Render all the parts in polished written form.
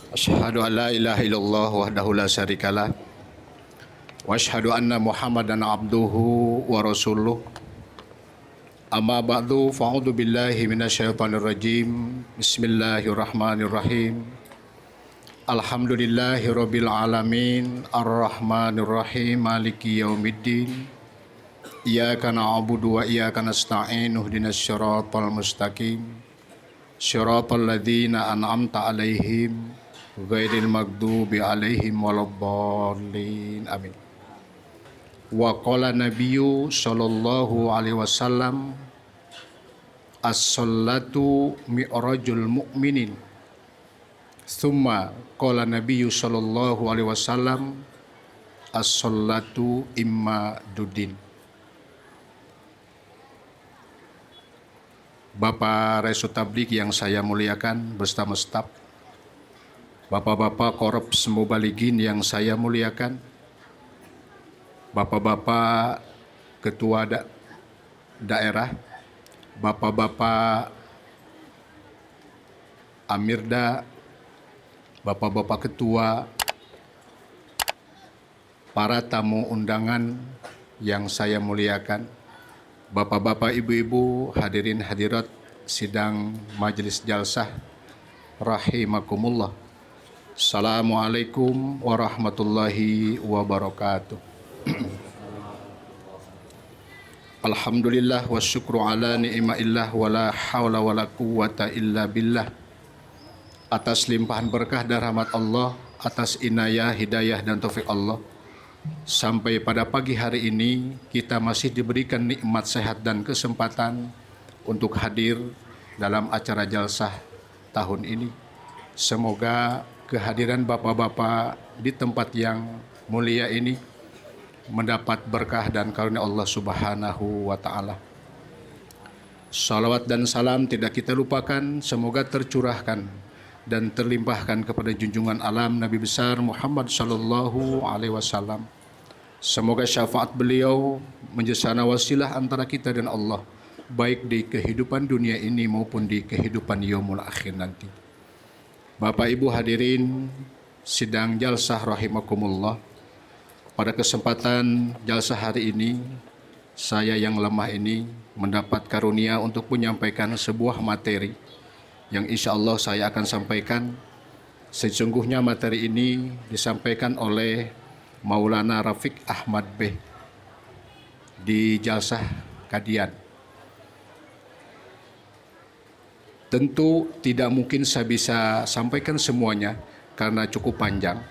Asyhadu an la ilaha illallah wahdahu la syarikalah wa asyhadu anna Muhammadan abduhu wa rasuluh. Amma ba'du, fa'udzu billahi minasyaitonir rajim. Bismillahirrahmanirrahim. Alhamdulillahirabbil alamin, arrahmanir rahim, maliki yaumiddin. Iyyaka na'budu wa iyyaka nasta'in, ihdinas siratal mustaqim. Siratal ladzina an'amta 'alaihim ghairil maghdubi 'alaihim waladdallin. Amin. Wa qala nabiyyu sallallahu alaihi wasallam as-sallatu mi'rajul mu'minin. Tsumma qala nabiyyu sallallahu alaihi wasallam as-sallatu imma dudin. Bapak Resu Tablik yang saya muliakan bersama staf, Bapak-bapak Korps Mubalighin yang saya muliakan, Bapak-bapak Ketua Daerah, Bapak-bapak Amirda, Bapak-bapak Ketua, para tamu undangan yang saya muliakan, Bapak-bapak, Ibu-ibu, hadirin hadirat sidang Majelis Jalsah rahimakumullah. Assalamualaikum warahmatullahi wabarakatuh. Alhamdulillah wa syukru ala ni'maillah wa la hawla wa la quwwata illa billah. Atas limpahan berkah dan rahmat Allah, atas inayah, hidayah dan taufik Allah, sampai pada pagi hari ini kita masih diberikan nikmat sehat dan kesempatan untuk hadir dalam acara jalsah tahun ini. Semoga kehadiran bapak-bapak di tempat yang mulia ini mendapat berkah dan karunia Allah Subhanahu wa taala. Salawat dan salam tidak kita lupakan, semoga tercurahkan dan terlimpahkan kepada junjungan alam Nabi besar Muhammad sallallahu alaihi wasallam. Semoga syafaat beliau menjadi wasilah antara kita dan Allah, baik di kehidupan dunia ini maupun di kehidupan yaumul akhir nanti. Bapak Ibu hadirin sidang jalsah rahimakumullah. Pada kesempatan jalsah hari ini, saya yang lemah ini mendapat karunia untuk menyampaikan sebuah materi yang insya Allah saya akan sampaikan. Sesungguhnya materi ini disampaikan oleh Maulana Rafiq Ahmad Beh di Jalsah Kadian. Tentu tidak mungkin saya bisa sampaikan semuanya karena cukup panjang,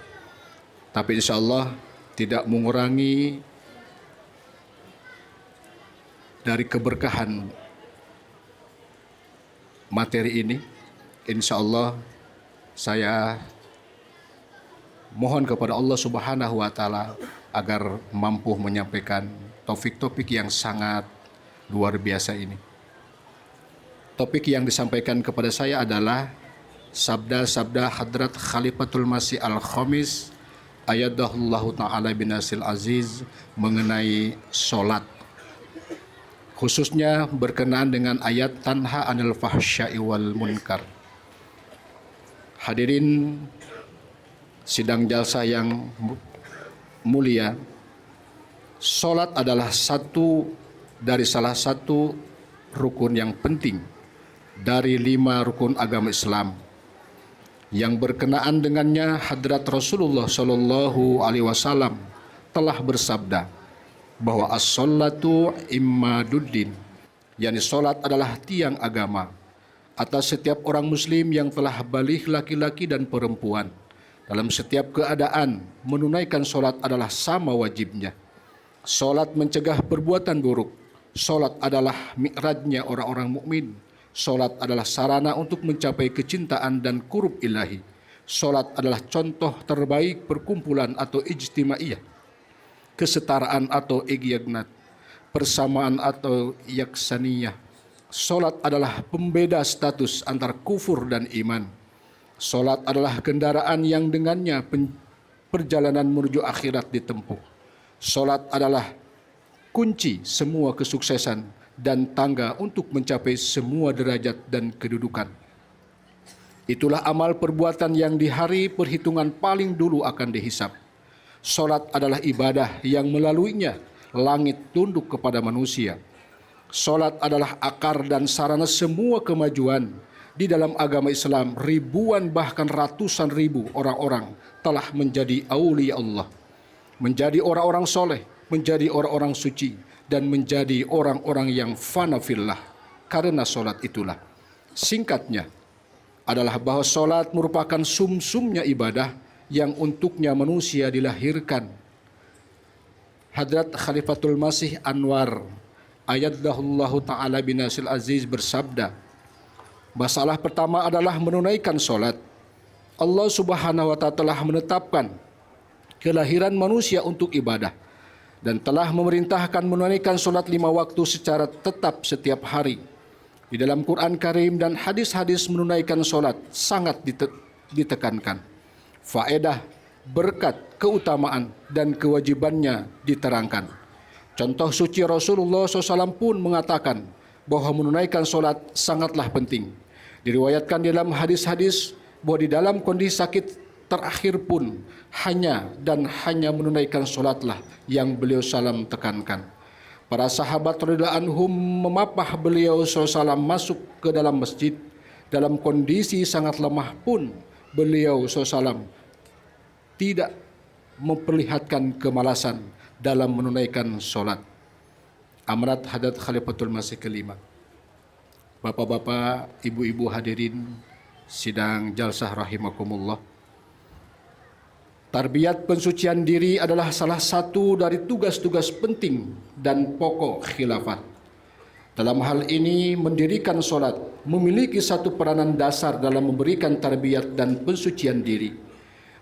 tapi insya Allah tidak mengurangi dari keberkahan materi ini. Insya Allah saya mohon kepada Allah Subhanahu wa taala agar mampu menyampaikan topik-topik yang sangat luar biasa ini. Topik yang disampaikan kepada saya adalah sabda-sabda Hadrat Khalifatul Masih Al-Khamis ayadahullahu ta'ala binasil aziz mengenai sholat, khususnya berkenaan dengan ayat tanha anil fahsya'i wal munkar. Hadirin sidang jalsah yang mulia, sholat adalah salah satu rukun yang penting dari 5 rukun agama Islam. Yang berkenaan dengannya Hadrat Rasulullah Shallallahu Alaihi Wasallam telah bersabda bahwa as-sholatu immaduddin, yakni sholat adalah tiang agama atas setiap orang muslim yang telah balik laki-laki dan perempuan. Dalam setiap keadaan menunaikan sholat adalah sama wajibnya. Sholat mencegah perbuatan buruk. Sholat adalah mi'rajnya orang-orang mukmin. Sholat adalah sarana untuk mencapai kecintaan dan qurub ilahi. Sholat adalah contoh terbaik perkumpulan atau ijtimaiyah, kesetaraan atau igyagnat, persamaan atau yaksaniyah. Sholat adalah pembeda status antara kufur dan iman. Sholat adalah kendaraan yang dengannya perjalanan menuju akhirat ditempuh. Sholat adalah kunci semua kesuksesan dan tangga untuk mencapai semua derajat dan kedudukan. Itulah amal perbuatan yang di hari perhitungan paling dulu akan dihisap. Solat adalah ibadah yang melaluinya langit tunduk kepada manusia. Solat adalah akar dan sarana semua kemajuan. Di dalam agama Islam, ribuan bahkan ratusan ribu orang-orang telah menjadi aulia Allah, menjadi orang-orang soleh, menjadi orang-orang suci, dan menjadi orang-orang yang fana fillah karena solat itulah. Singkatnya adalah bahwa solat merupakan sumsumnya ibadah yang untuknya manusia dilahirkan. Hadrat Khalifatul Masih Anwar Ayyadahullahu ta'ala binasil aziz bersabda, masalah pertama adalah menunaikan solat. Allah subhanahu wa ta'ala telah menetapkan kelahiran manusia untuk ibadah dan telah memerintahkan menunaikan solat 5 waktu secara tetap setiap hari. Di dalam Quran Karim dan hadis-hadis menunaikan solat sangat ditekankan. Faedah, berkat, keutamaan, dan kewajibannya diterangkan. Contoh suci Rasulullah SAW pun mengatakan bahwa menunaikan solat sangatlah penting. Diriwayatkan dalam hadis-hadis bahwa di dalam kondisi sakit terakhir pun hanya menunaikan solatlah yang beliau salam tekankan. Para sahabat radhiyallahu anhum memapah beliau SAW masuk ke dalam masjid dalam kondisi sangat lemah pun beliau SAW tidak memperlihatkan kemalasan dalam menunaikan solat. Amanat Hadrat Khalifatul Masih kelima. Bapak-bapak, ibu-ibu hadirin sidang jalsah rahimakumullah. Tarbiyat pensucian diri adalah salah satu dari tugas-tugas penting dan pokok khilafat. Dalam hal ini, mendirikan solat memiliki satu peranan dasar dalam memberikan tarbiyat dan pensucian diri.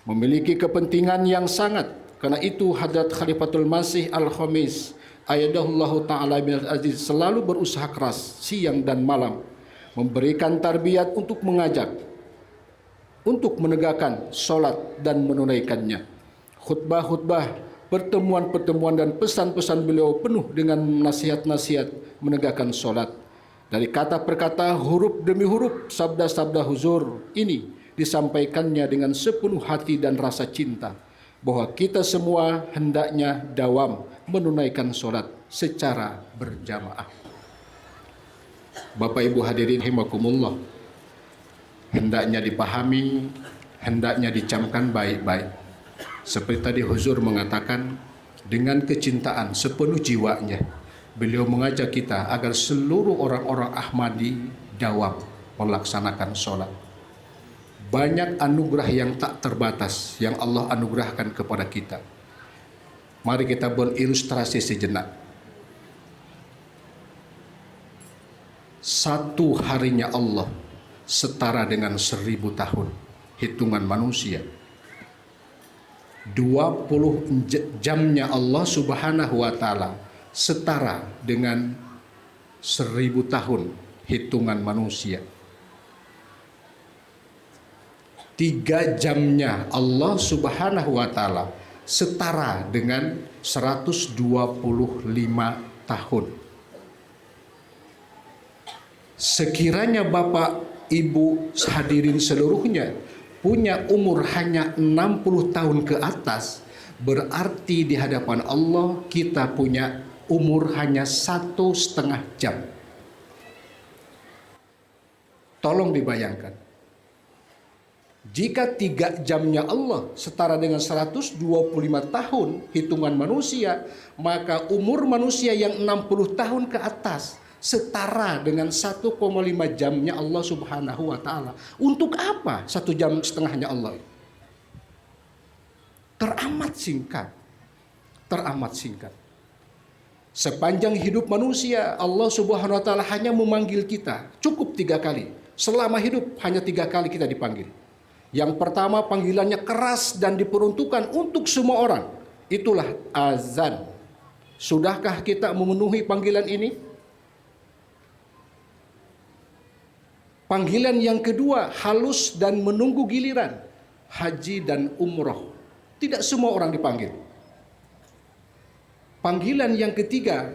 Memiliki kepentingan yang sangat. Karena itu Hadrat Khalifatul Masih Al-Khamis Ayyadahullahu ta'ala binal aziz selalu berusaha keras siang dan malam memberikan tarbiyat untuk mengajak, untuk menegakkan solat dan menunaikannya. Khutbah-khutbah, pertemuan-pertemuan dan pesan-pesan beliau penuh dengan nasihat-nasihat menegakkan solat. Dari kata per kata, huruf demi huruf, sabda-sabda huzur ini disampaikannya dengan sepenuh hati dan rasa cinta bahwa kita semua hendaknya dawam menunaikan solat secara berjamaah. Bapak Ibu hadirin rahimakumullah, hendaknya dipahami, hendaknya dicamkan baik-baik. Seperti tadi huzur mengatakan, dengan kecintaan sepenuh jiwanya, beliau mengajak kita agar seluruh orang-orang Ahmadi dawam melaksanakan solat. Banyak anugerah yang tak terbatas yang Allah anugerahkan kepada kita. Mari kita berilustrasi sejenak. Satu harinya Allah setara dengan 1000 tahun hitungan manusia. 20 jamnya Allah subhanahu wa ta'ala setara dengan 1000 tahun hitungan manusia. 3 jamnya Allah subhanahu wa ta'ala setara dengan 125 tahun. Sekiranya Bapak, Ibu, hadirin seluruhnya punya umur hanya 60 tahun ke atas, berarti di hadapan Allah kita punya umur hanya 1,5 jam. Tolong dibayangkan. Jika 3 jamnya Allah setara dengan 125 tahun hitungan manusia, maka umur manusia yang 60 tahun ke atas setara dengan 1,5 jamnya Allah subhanahu wa ta'ala. Untuk apa 1,5 jamnya Allah? Teramat singkat. Teramat singkat. Sepanjang hidup manusia, Allah subhanahu wa ta'ala hanya memanggil kita cukup 3 kali. Selama hidup hanya 3 kali kita dipanggil. Yang pertama panggilannya keras dan diperuntukkan untuk semua orang. Itulah azan. Sudahkah kita memenuhi panggilan ini? Panggilan yang kedua halus dan menunggu giliran. Haji dan umroh. Tidak semua orang dipanggil. Panggilan yang ketiga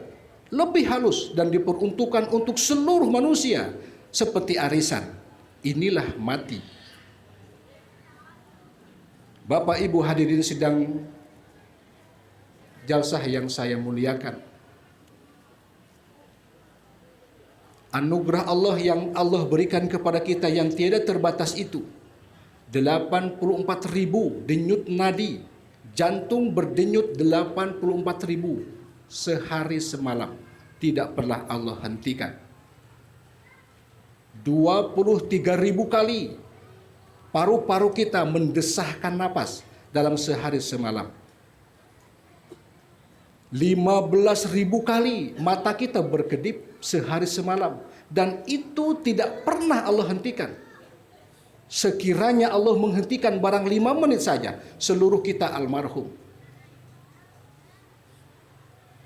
lebih halus dan diperuntukkan untuk seluruh manusia. Seperti arisan. Inilah mati. Bapak Ibu hadirin sidang jalsah yang saya muliakan, anugerah Allah yang Allah berikan kepada kita yang tiada terbatas itu, 84.000 denyut nadi, jantung berdenyut 84.000 sehari semalam, tidak pernah Allah hentikan. 23.000 kali paru-paru kita mendesahkan napas dalam sehari semalam. 15.000 kali mata kita berkedip sehari semalam, dan itu tidak pernah Allah hentikan. Sekiranya Allah menghentikan barang 5 menit saja, seluruh kita almarhum.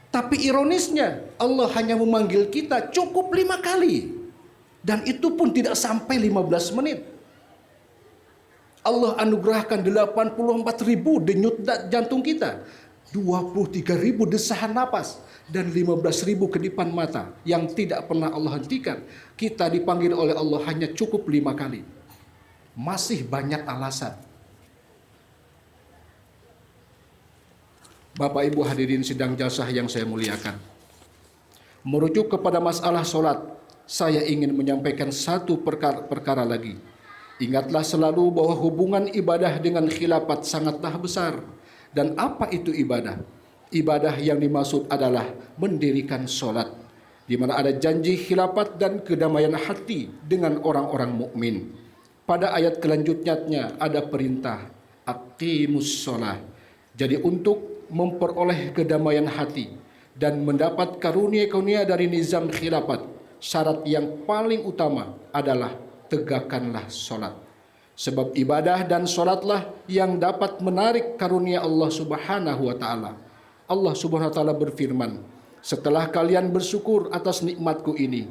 Tapi ironisnya, Allah hanya memanggil kita cukup 5 kali, dan itu pun tidak sampai 15 menit. Allah anugerahkan 84.000 denyut jantung kita, 23.000 desahan napas, dan 15.000 kedipan mata yang tidak pernah Allah hentikan. Kita dipanggil oleh Allah hanya cukup 5 kali. Masih banyak alasan. Bapak Ibu hadirin sidang jalsah yang saya muliakan, merujuk kepada masalah solat, saya ingin menyampaikan satu perkara lagi. Ingatlah selalu bahwa hubungan ibadah dengan khilafat sangatlah besar. Dan apa itu ibadah? Ibadah yang dimaksud adalah mendirikan solat, di mana ada janji khilafat dan kedamaian hati dengan orang-orang mukmin. Pada ayat kelanjutnya ada perintah aqimus sholah. Jadi untuk memperoleh kedamaian hati dan mendapat karunia-karunia dari nizam khilafat, syarat yang paling utama adalah tegakkanlah solat. Sebab ibadah dan solatlah yang dapat menarik karunia Allah Subhanahu wa Ta'ala. Allah Subhanahu wa Ta'ala berfirman, setelah kalian bersyukur atas nikmatku ini,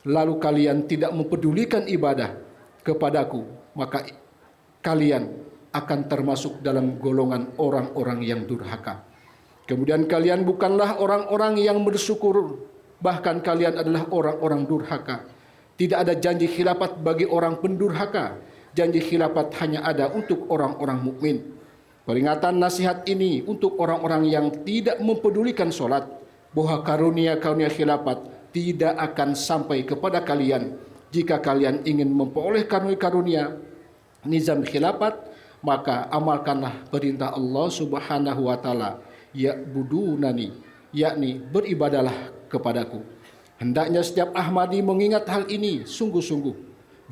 lalu kalian tidak mempedulikan ibadah kepadaku, maka kalian akan termasuk dalam golongan orang-orang yang durhaka. Kemudian kalian bukanlah orang-orang yang bersyukur, bahkan kalian adalah orang-orang durhaka. Tidak ada janji khilafat bagi orang pendurhaka. Janji khilafat hanya ada untuk orang-orang mukmin. Peringatan nasihat ini untuk orang-orang yang tidak mempedulikan solat, bahwa karunia-karunia khilafat tidak akan sampai kepada kalian jika kalian ingin memperoleh karunia nizam khilafat. Maka amalkanlah perintah Allah Subhanahu wa Ta'ala, ya'budunani, yakni beribadalah kepadaku. Hendaknya setiap Ahmadi mengingat hal ini sungguh-sungguh,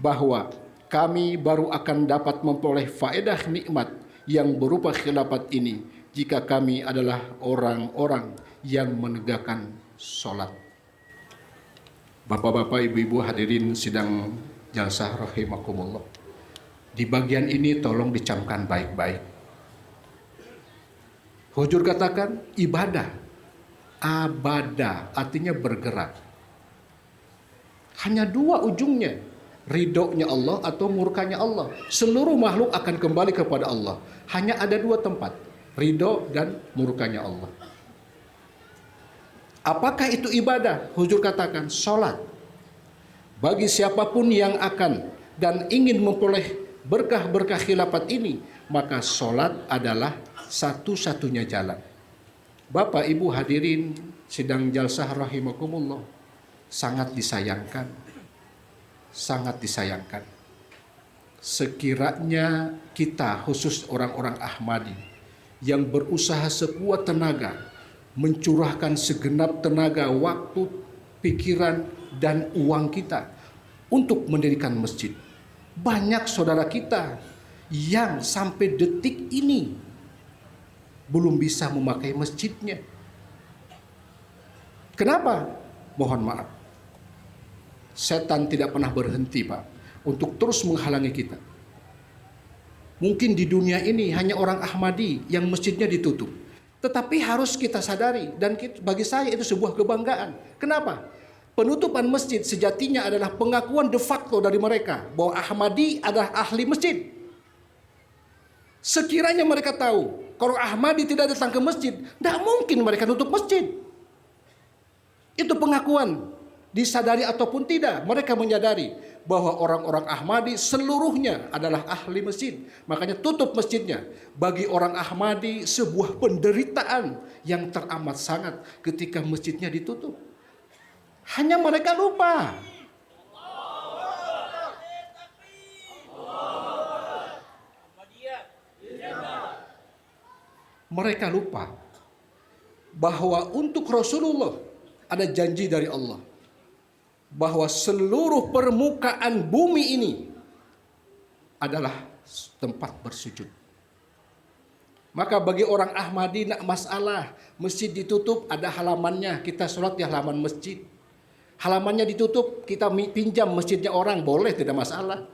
bahwa kami baru akan dapat memperoleh faedah nikmat yang berupa khilafat ini jika kami adalah orang-orang yang menegakkan sholat. Bapak-bapak, ibu-ibu hadirin sidang jalsah rahimakumullah. Di bagian ini tolong dicamkan baik-baik. Hujur katakan ibadah. Abada artinya bergerak. Hanya 2 ujungnya, ridhonya Allah atau murkanya Allah. Seluruh makhluk akan kembali kepada Allah. Hanya ada 2 tempat, ridho dan murkanya Allah. Apakah itu ibadah? Hujur katakan sholat. Bagi siapapun yang akan dan ingin memperoleh berkah-berkah khilafat ini, maka sholat adalah satu-satunya jalan. Bapak Ibu hadirin sidang jalsah rahimakumullah, sangat disayangkan sekiranya kita, khusus orang-orang Ahmadi, yang berusaha sekuat tenaga, mencurahkan segenap tenaga, waktu, pikiran, dan uang kita untuk mendirikan masjid. Banyak saudara kita yang sampai detik ini belum bisa memakai masjidnya. Kenapa? Mohon maaf, setan tidak pernah berhenti, Pak, untuk terus menghalangi kita. Mungkin di dunia ini hanya orang Ahmadi yang masjidnya ditutup, tetapi harus kita sadari, dan bagi saya itu sebuah kebanggaan. Kenapa? Penutupan masjid sejatinya adalah pengakuan de facto dari mereka bahwa Ahmadi adalah ahli masjid. Sekiranya mereka tahu kalau Ahmadi tidak datang ke masjid, tidak mungkin mereka tutup masjid. Itu pengakuan, disadari ataupun tidak, mereka menyadari bahwa orang-orang Ahmadi seluruhnya adalah ahli masjid. Makanya tutup masjidnya. Bagi orang Ahmadi sebuah penderitaan yang teramat sangat ketika masjidnya ditutup. Hanya mereka lupa. Mereka lupa bahwa untuk Rasulullah ada janji dari Allah bahwa seluruh permukaan bumi ini adalah tempat bersujud. Maka bagi orang Ahmadi nak masalah masjid ditutup, ada halamannya, kita sholat di halaman masjid. Halamannya ditutup, kita pinjam masjidnya orang, boleh, tidak masalah.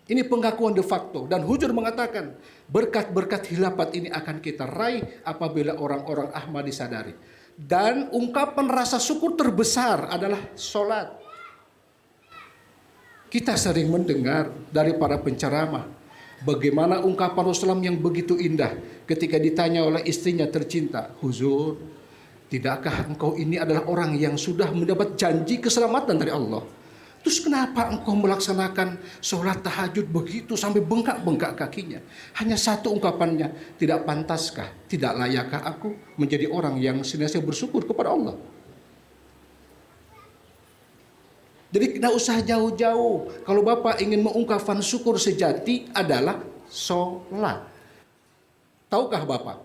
Ini pengakuan de facto, dan Hujur mengatakan berkat-berkat khilafat ini akan kita raih apabila orang-orang Ahmadi sadari. Dan ungkapan rasa syukur terbesar adalah sholat. Kita sering mendengar dari para penceramah bagaimana ungkapan Rasulullah yang begitu indah ketika ditanya oleh istrinya tercinta, "Huzur, tidakkah engkau ini adalah orang yang sudah mendapat janji keselamatan dari Allah? Terus kenapa engkau melaksanakan sholat tahajud begitu sampai bengkak-bengkak kakinya?" Hanya satu ungkapannya, "Tidak pantaskah, tidak layakkah aku menjadi orang yang senantiasa bersyukur kepada Allah?" Jadi tidak usah jauh-jauh. Kalau Bapak ingin mengungkapkan syukur sejati adalah sholat. Tahukah Bapak?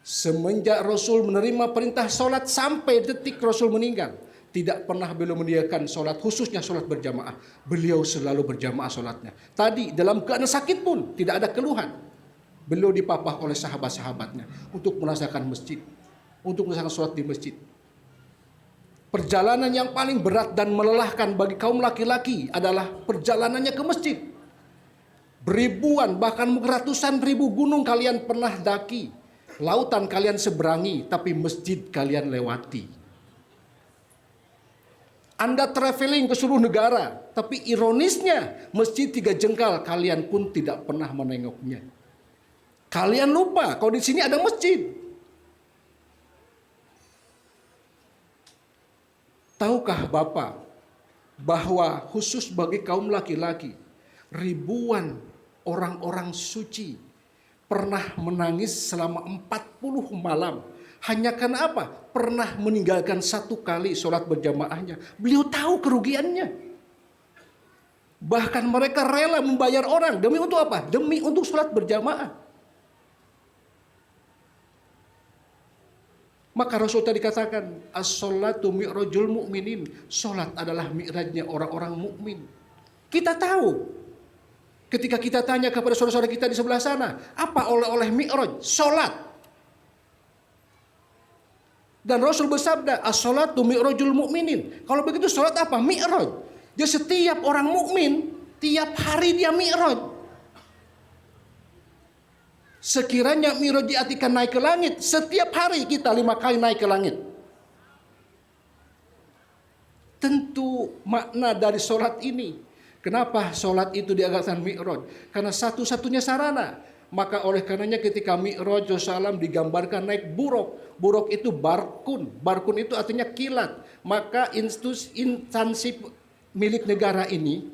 Semenjak Rasul menerima perintah sholat sampai detik Rasul meninggal, tidak pernah beliau meninggalkan sholat, khususnya sholat berjamaah. Beliau selalu berjamaah sholatnya. Tadi dalam keadaan sakit pun tidak ada keluhan. Beliau dipapah oleh sahabat-sahabatnya untuk merasakan masjid, untuk merasakan sholat di masjid. Perjalanan yang paling berat dan melelahkan bagi kaum laki-laki adalah perjalanannya ke masjid. Beribuan bahkan ratusan ribu gunung kalian pernah daki, lautan kalian seberangi, tapi masjid kalian lewati. Anda traveling ke seluruh negara, tapi ironisnya masjid 3 jengkal kalian pun tidak pernah menengoknya. Kalian lupa kalau di sini ada masjid. Tahukah Bapak bahwa khusus bagi kaum laki-laki, ribuan orang-orang suci pernah menangis selama 40 malam. Hanya karena apa? Pernah meninggalkan 1 kali sholat berjamaahnya. Beliau tahu kerugiannya. Bahkan mereka rela membayar orang. Demi untuk apa? Demi untuk sholat berjamaah. Maka Rasul tadi katakan, as-sholatu mi'rajul mu'minin. Sholat adalah mi'rajnya orang-orang mukmin. Kita tahu. Ketika kita tanya kepada saudara-saudara kita di sebelah sana, apa oleh-oleh mi'raj? Sholat. Dan Rasul bersabda, as-sholatu mi'rajul mu'minin. Kalau begitu sholat apa? Mi'raj. Jadi setiap orang mukmin tiap hari dia mi'raj. Sekiranya mi'raj diartikan naik ke langit, setiap hari kita 5 kali naik ke langit. Tentu makna dari sholat ini. Kenapa sholat itu dianggapkan mi'raj? Karena satu-satunya sarana. Maka oleh karenanya ketika Mi'raj Rasulullah digambarkan naik buruk. Buruk itu barkun. Barkun itu artinya kilat. Maka instansi milik negara ini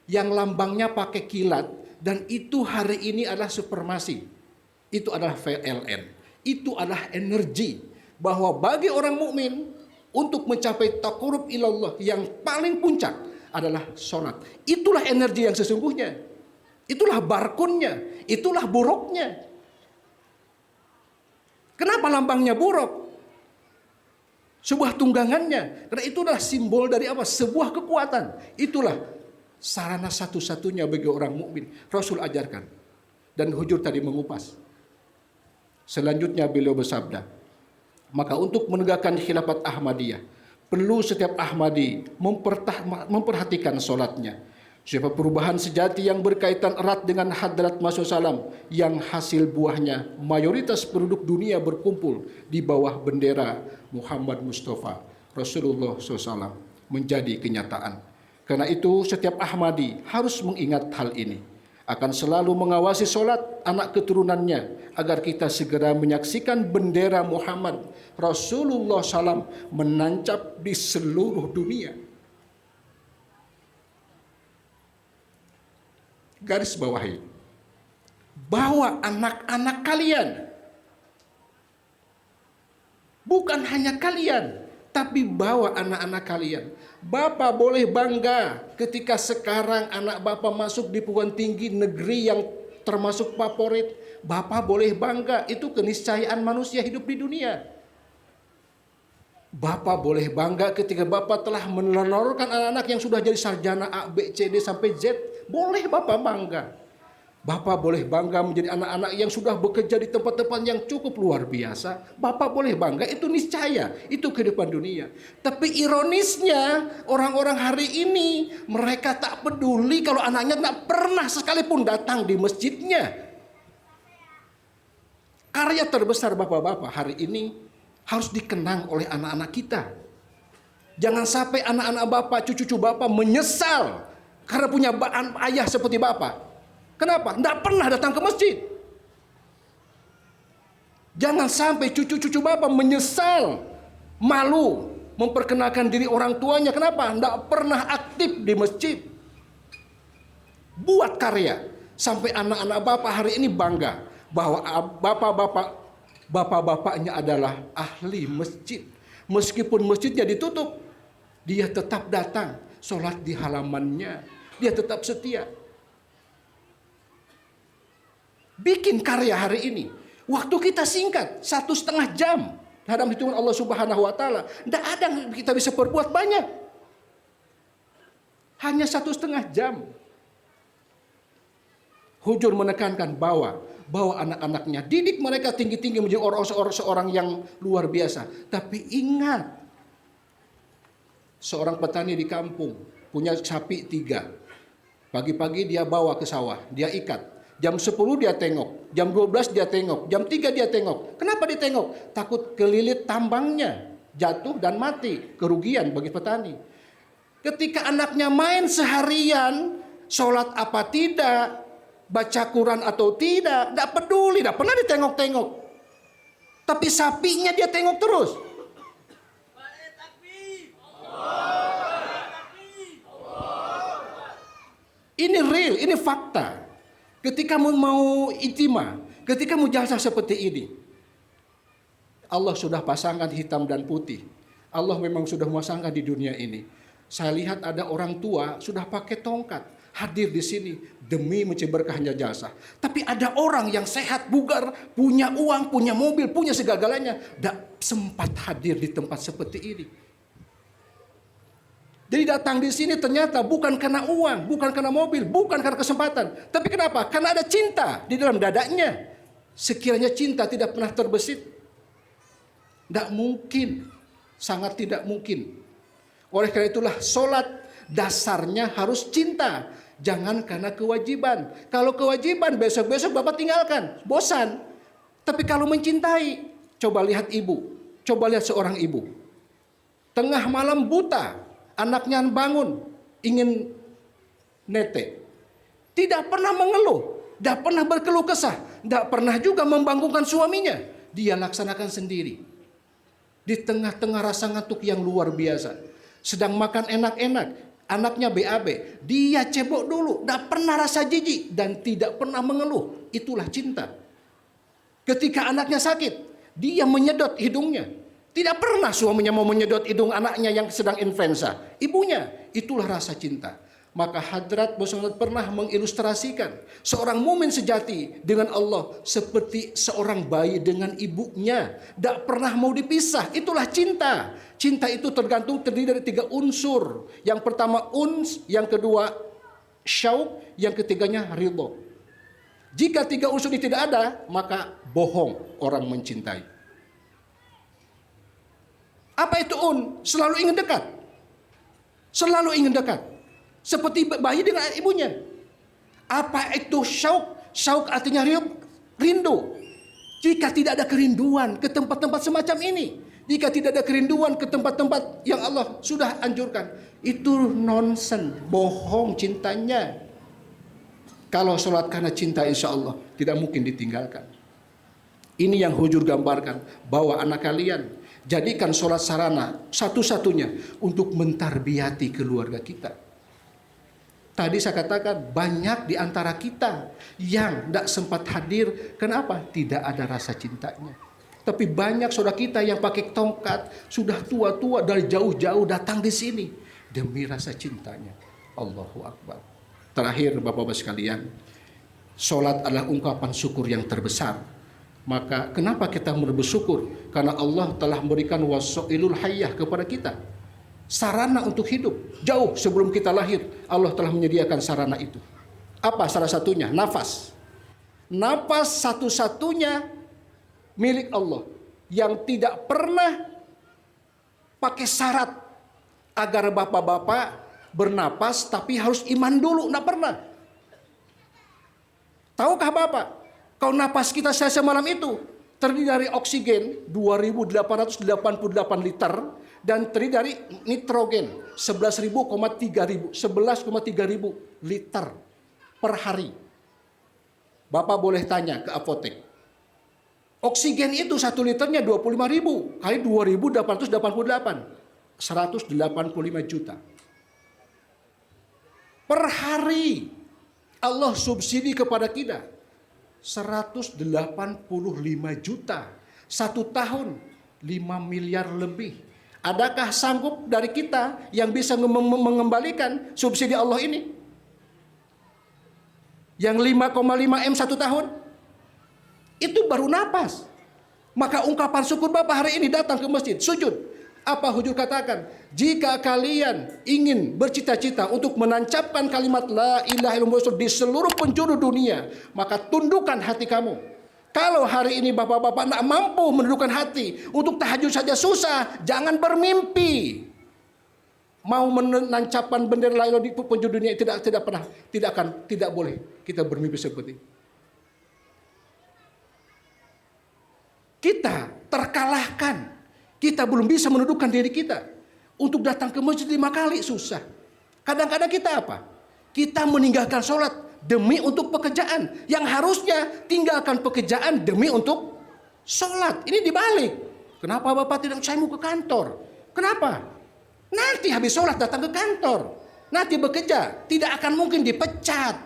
yang lambangnya pakai kilat, dan itu hari ini adalah supermasi. Itu adalah PLN. Itu adalah energi bahwa bagi orang mukmin untuk mencapai taqarrub ilallah yang paling puncak adalah sholat. Itulah energi yang sesungguhnya. Itulah barkunnya, itulah buruknya. Kenapa lambangnya buruk? Sebuah tunggangannya. Karena itulah simbol dari apa? Sebuah kekuatan. Itulah sarana satu-satunya bagi orang mukmin. Rasul ajarkan. Dan Hujur tadi mengupas. Selanjutnya beliau bersabda, maka untuk menegakkan khilafat Ahmadiyah, perlu setiap Ahmadi memperhatikan sholatnya. Sebab perubahan sejati yang berkaitan erat dengan hadrat Masya Salam yang hasil buahnya mayoritas penduduk dunia berkumpul di bawah bendera Muhammad Mustafa Rasulullah SAW menjadi kenyataan. Karena itu setiap Ahmadi harus mengingat hal ini akan selalu mengawasi solat anak keturunannya agar kita segera menyaksikan bendera Muhammad Rasulullah SAW menancap di seluruh dunia. Garis bawahi, bawa anak-anak kalian, bukan hanya kalian, tapi bawa anak-anak kalian. Bapak boleh bangga ketika sekarang anak Bapak masuk di perguruan tinggi negeri yang termasuk favorit. Bapak boleh bangga, itu keniscayaan manusia hidup di dunia. Bapak boleh bangga ketika Bapak telah menenorkan anak-anak yang sudah jadi sarjana A, B, C, D sampai Z. Boleh Bapak bangga. Bapak boleh bangga menjadi anak-anak yang sudah bekerja di tempat-tempat yang cukup luar biasa. Bapak boleh bangga, itu niscaya, itu kehidupan dunia. Tapi ironisnya, orang-orang hari ini, mereka tak peduli kalau anaknya tak pernah sekalipun datang di masjidnya. Karya terbesar bapak-bapak hari ini harus dikenang oleh anak-anak kita. Jangan sampai anak-anak bapak, cucu-cucu bapak menyesal karena punya ayah seperti bapak. Kenapa? Tidak pernah datang ke masjid. Jangan sampai cucu-cucu bapak menyesal, malu memperkenalkan diri orang tuanya. Kenapa? Tidak pernah aktif di masjid. Buat karya sampai anak-anak bapak hari ini bangga bahwa bapak-bapaknya adalah ahli masjid. Meskipun masjidnya ditutup, dia tetap datang sholat di halamannya. Dia tetap setia. Bikin karya hari ini. Waktu kita singkat, 1,5 jam. Dalam hitungan Allah Subhanahu wa Ta'ala. Tidak ada yang kita bisa perbuat banyak. Hanya 1,5 jam. Hujur menekankan bawa anak-anaknya. Didik mereka tinggi-tinggi menjadi seorang yang luar biasa. Tapi ingat, seorang petani di kampung punya sapi 3. Pagi-pagi dia bawa ke sawah, dia ikat. Jam 10 dia tengok, jam 12 dia tengok, jam 3 dia tengok. Kenapa dia tengok? Takut kelilit tambangnya, jatuh dan mati. Kerugian bagi petani. Ketika anaknya main seharian, sholat apa tidak, baca Quran atau tidak peduli, tidak pernah ditengok-tengok. Tapi sapinya dia tengok terus. Ini real, ini fakta. Ketika mau itimah, ketika mau jalsah seperti ini, Allah sudah pasangkan hitam dan putih. Allah memang sudah memasangkan di dunia ini. Saya lihat ada orang tua sudah pakai tongkat hadir di sini demi mencari berkahnya jalsah. Tapi ada orang yang sehat, bugar, punya uang, punya mobil, punya segala-galanya, tidak sempat hadir di tempat seperti ini. Jadi datang di sini ternyata bukan karena uang, bukan karena mobil, bukan karena kesempatan. Tapi kenapa? Karena ada cinta di dalam dadanya. Sekiranya cinta tidak pernah terbesit, tidak mungkin, sangat tidak mungkin. Oleh karena itulah sholat dasarnya harus cinta. Jangan karena kewajiban. Kalau kewajiban besok-besok Bapak tinggalkan, bosan. Tapi kalau mencintai, coba lihat ibu, coba lihat seorang ibu. Tengah malam buta, anaknya bangun, ingin nete. Tidak pernah mengeluh, tidak pernah berkeluh kesah, tidak pernah juga membangunkan suaminya. Dia laksanakan sendiri. Di tengah-tengah rasa ngantuk yang luar biasa. Sedang makan enak-enak, anaknya BAB. Dia cebok dulu, tidak pernah rasa jijik dan tidak pernah mengeluh. Itulah cinta. Ketika anaknya sakit, dia menyedot hidungnya. Tidak pernah suaminya mau menyedot hidung anaknya yang sedang influenza. Ibunya, itulah rasa cinta. Maka Hadrat Muhammad pernah mengilustrasikan seorang mukmin sejati dengan Allah seperti seorang bayi dengan ibunya. Tidak pernah mau dipisah. Itulah cinta. Cinta itu terdiri dari 3 unsur. Yang pertama uns, yang kedua syauq, yang ketiganya ridho. Jika 3 unsur ini tidak ada, maka bohong orang mencintai. Apa itu Selalu ingin dekat. Selalu ingin dekat. Seperti bayi dengan ibunya. Apa itu syauq? Syauq artinya rindu. Jika tidak ada kerinduan ke tempat-tempat semacam ini, jika tidak ada kerinduan ke tempat-tempat yang Allah sudah anjurkan, itu nonsen, bohong cintanya. Kalau sholat karena cinta, insya Allah tidak mungkin ditinggalkan. Ini yang hujur gambarkan, bahwa anak kalian jadikan sholat sarana satu-satunya untuk mentarbiati keluarga kita. Tadi saya katakan banyak di antara kita yang tidak sempat hadir. Kenapa? Tidak ada rasa cintanya. Tapi banyak saudara kita yang pakai tongkat, sudah tua-tua dari jauh-jauh datang di sini demi rasa cintanya. Allahu Akbar. Terakhir Bapak-Bapak sekalian, sholat adalah ungkapan syukur yang terbesar. Maka kenapa kita bersyukur? Karena Allah telah memberikan wasailul hayyah kepada kita. Sarana untuk hidup. Jauh sebelum kita lahir, Allah telah menyediakan sarana itu. Apa salah satunya? Nafas. Nafas satu-satunya milik Allah. Yang tidak pernah pakai syarat agar bapak-bapak bernapas tapi harus iman dulu. Tidak pernah. Tahukah Bapak, kalau napas kita selesai malam itu terdiri dari oksigen 2.888 liter dan terdiri dari nitrogen 11,3 ribu liter per hari. Bapak boleh tanya ke apotek. Oksigen itu 1 liternya 25.000 kali 2.888, 185 juta. Per hari Allah subsidi kepada kita 185 juta. 1 tahun 5 miliar lebih. Adakah sanggup dari kita yang bisa mengembalikan subsidi Allah ini? Yang 5,5 M 1 tahun? Itu baru napas. Maka ungkapan syukur Bapak hari ini datang ke masjid, sujud. Apa hujur katakan? Jika kalian ingin bercita-cita untuk menancapkan kalimat la ilaha illallah di seluruh penjuru dunia, maka tundukkan hati kamu. Kalau hari ini bapak-bapak tidak mampu menundukkan hati, untuk tahajud saja susah, jangan bermimpi. Mau menancapkan bendera la ilaha di penjuru dunia tidak boleh kita bermimpi seperti itu. Kita terkalahkan. Kita belum bisa menundukkan diri kita. Untuk datang ke masjid 5 kali susah. Kadang-kadang kita apa? Kita meninggalkan sholat demi untuk pekerjaan. Yang harusnya tinggalkan pekerjaan demi untuk sholat. Ini dibalik. Kenapa Bapak tidak saya mau ke kantor? Kenapa? Nanti habis sholat datang ke kantor. Nanti bekerja. Tidak akan mungkin dipecat.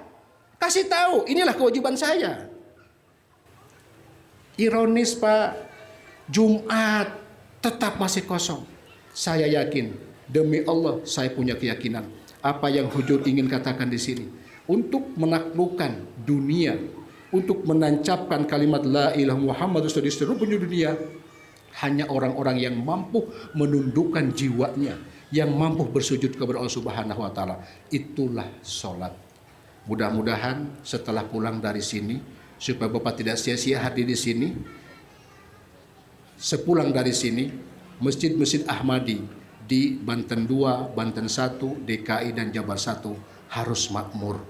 Kasih tahu, inilah kewajiban saya. Ironis Pak, Jumat tetap masih kosong. Saya yakin, demi Allah saya punya keyakinan. Apa yang hujur ingin katakan di sini, untuk menaklukkan dunia, untuk menancapkan kalimat la ilaha Muhammad Rasulullah di seluruh penjuru dunia, hanya orang-orang yang mampu menundukkan jiwanya, yang mampu bersujud kepada Allah Subhanahu wa taala. Itulah sholat. Mudah-mudahan setelah pulang dari sini, supaya Bapak tidak sia-sia hadir di sini. Sepulang dari sini, masjid-masjid Ahmadi di Banten 2, Banten 1, DKI dan Jabar 1 harus makmur.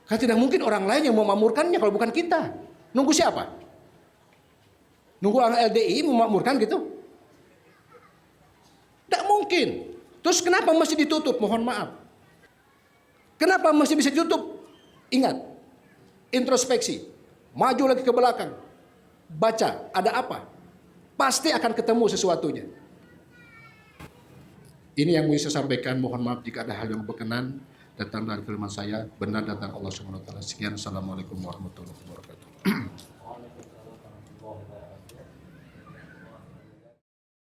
Karena tidak mungkin orang lain yang memakmurkannya kalau bukan kita. Nunggu siapa? Nunggu orang LDI memakmurkan gitu? Tidak mungkin. Terus kenapa masih ditutup? Mohon maaf. Kenapa masih bisa ditutup? Ingat, introspeksi. Maju lagi ke belakang. Baca, ada apa? Pasti akan ketemu sesuatunya. Ini yang bisa saya sampaikan. Mohon maaf jika ada hal yang berkenan datang dari firman saya, benar datang Allah Subhanahu wa taala. Sekian, assalamualaikum warahmatullahi wabarakatuh.